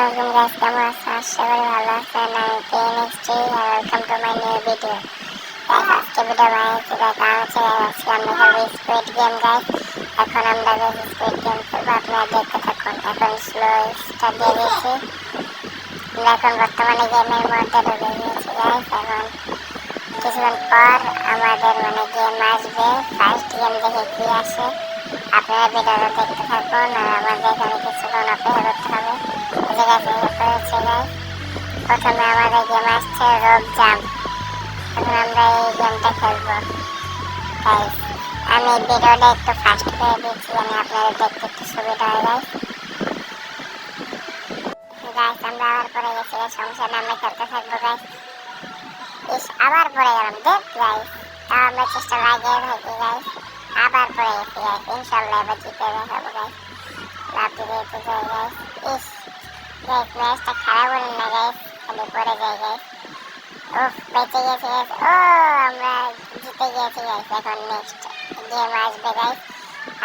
আসসালামু আলাইকুম গাইস, কেমন আছেন? আশা করি ভালো আছেন। আমি টিএনএক্সটি welcome to my new video. Guys আজকে ভিডিও বানাচ্ছি আজকে আমরা খেলবো স্কুইড গেম গাইস। এখন আমরা গাইস স্কুইড গেম খেলবো, আপনারা দেখতে থাকুন। এখন স্লো স্টার্ট দিয়ে দিয়েছি। আমরা এখন বর্তমানে গেমের মধ্যে ঢুকে গিয়েছি গাইস। এখন কিছুক্ষণ পর আমাদের গেম আসবে। ফার্স্ট গেম দেখে কি আসে আপনারা ভিডিওটা দেখতে থাকুন, আর আমাদের এখানে কিছুক্ষণ অপেক্ষা করতে হবে। প্রথমে আমাদের গেম আসছে রক জাম্প। এখন আমরা এই গেমটা খেলবো গাইস। আমি ভিডিওটা একটু ফাস্ট করে দিচ্ছি, আপনাদের দেখতে একটু সুবিধা হয় গাইস। গাইস আমরা আবার পড়ে গেছি, সমস্যা না, আমরা খেলতে থাকবো গাইস। আবার পড়ে গেলাম দেখ গাইস, তাও আমরা চেষ্টা লাগিয়ে থাকি গাইস। আবার পড়ে গেছি গাইস, ইনশাল্লাহ এবার জিতে দেখাবো গাইস। লাভ দিতে যাই গাইস। গাইস ম্যাচটা খারাপ হলেন না গাইস, খালি পড়ে যাই গাইস। উফ, বেঁচে গেছি গাইস। ও আমরা জিতে গেছি গাইস। এখন নেক্সট গেম আসবে গাইস,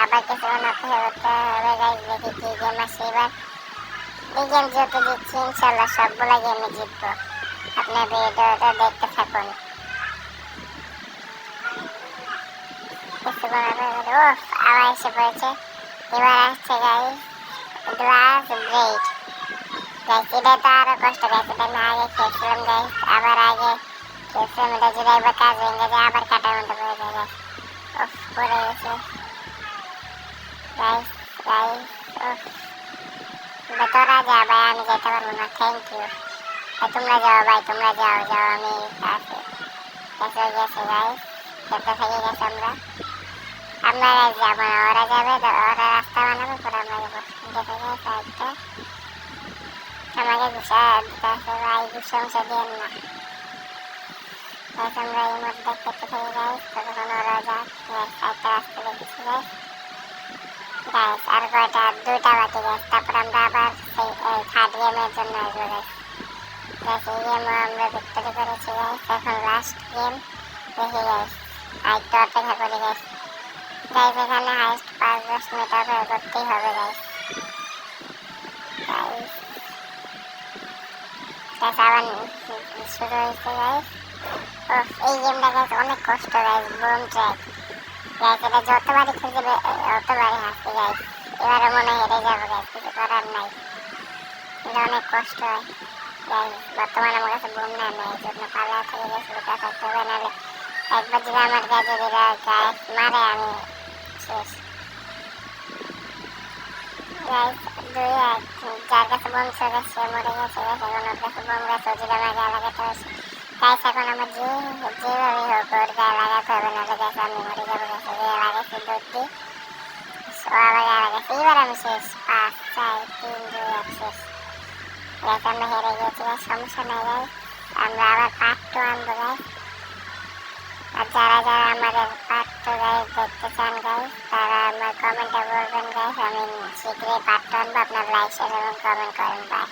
আবার কিছুক্ষণ অপেক্ষা করতে হবে গাইস। দেখি কি গেম আসে এবার। এই গেম যত জিতছি ইনশাল্লাহ সবগুলা গেমে জিতবো। আপনার ভিডিওটা দেখতে থাকুন। কিছুক্ষণ অপেক্ষা উফ, আবার এসে পড়েছে। এবার আসছে গাইস গ্লাস ব্রেড গাইস। এটা তো আরো কষ্ট গাইস, এটা আমি আগে খেয়েছিলাম গাইস। আবার আগে খেয়েছিলাম, এটা যদি একবার কাজ ভেঙে যায় আবার কাটার মধ্যে পড়ে যায় গাইস। উফ, পড়ে গেছে গাইস গাইস। উফ, তোরা যা ভাই, আমি যেতে পারবো না। থ্যাংক ইউ তোমরা যাও ভাই, তোমরা যাও যাও, আমি আছে গেছে গেছে গাইস। খেলতে থেকে গেছে আমরা যাবো না, ওরা যাবে, ওরা রাস্তা বানাবে পরে আমরা যাবো। দেখে গেছে একটা আমাকে ঘুষা দিতে আছে ভাই, ঘুষা মুষা দিয়েন না গাইস। আমরা এই মধ্যে খেতে থাকি গাইস, ততক্ষণ ওরা যাক গাইস। একটা রাস্তা দেখেছি গাইস। গাইস আর কয়টা, দুইটা বাকি গাইস, তারপর আমরা আবার সেই থার্ড গেমের জন্য আসবো গাইস। গাইস এই গেমও আমরা ভিক্টরি করেছি গাইস। এখন লাস্ট গেম দেখি গাইস, আরেকটু অপেক্ষা করি গাইস। গাইস এখানে হাইস্ট 5-10 মিনিট অপেক্ষা করতেই হবে গাইস। গাইস গাইস আবার শুরু হয়েছে গাইস। এই গেমটা গাইস অনেক কষ্ট গাইস। বুম ট্র্যাক গাইস, এটা যতবারই খুঁজে অতবারই হাসি গাইস। এবারে মনে হেরে যাবো গাইস, কিছু করার নাই, এটা অনেক কষ্ট হয় গাইস। বর্তমানে আমার কাছে বুম না নেই, এই জন্য পালা থেকে গেছে, লুকা থাকতে হবে, নাহলে একবার যদি আমার গাছে গাছ মারে আমি শেষ গাইস। 2-1, যার কাছে বোম ছিল সে মরে গেছে গাইস। এখন ওর কাছে বোম গাছ, ও যদি আমার গায়ে লাগাতে হয়েছে গাইস। এখন আমার যেভাবেই হোক ওর গায়ে লাগাতে হবে, নাহলে গাছ আমি মরে যাবো গাছ। গায়ে লাগাইছি দৌড় দিয়ে, ও আবার গায়ে লাগাইছে। এবার আমি শেষ। 5-4-3-2-1 শেষ গাইস। আমরা হেরে গেছি গাইস, সমস্যা নাই গাইস। আমরা আবার পার্ট 2 আনবো গাইস। আর যারা যারা আমাদের পার্ট 2 গাইস দেখতে চান গাইস, তারা আমার কমেন্টে বলবেন গাইস। আমি শীঘ্রই পার্ট 2 আনবো। আপনার লাইক শেয়ার এবং কমেন্ট করেন। বাই।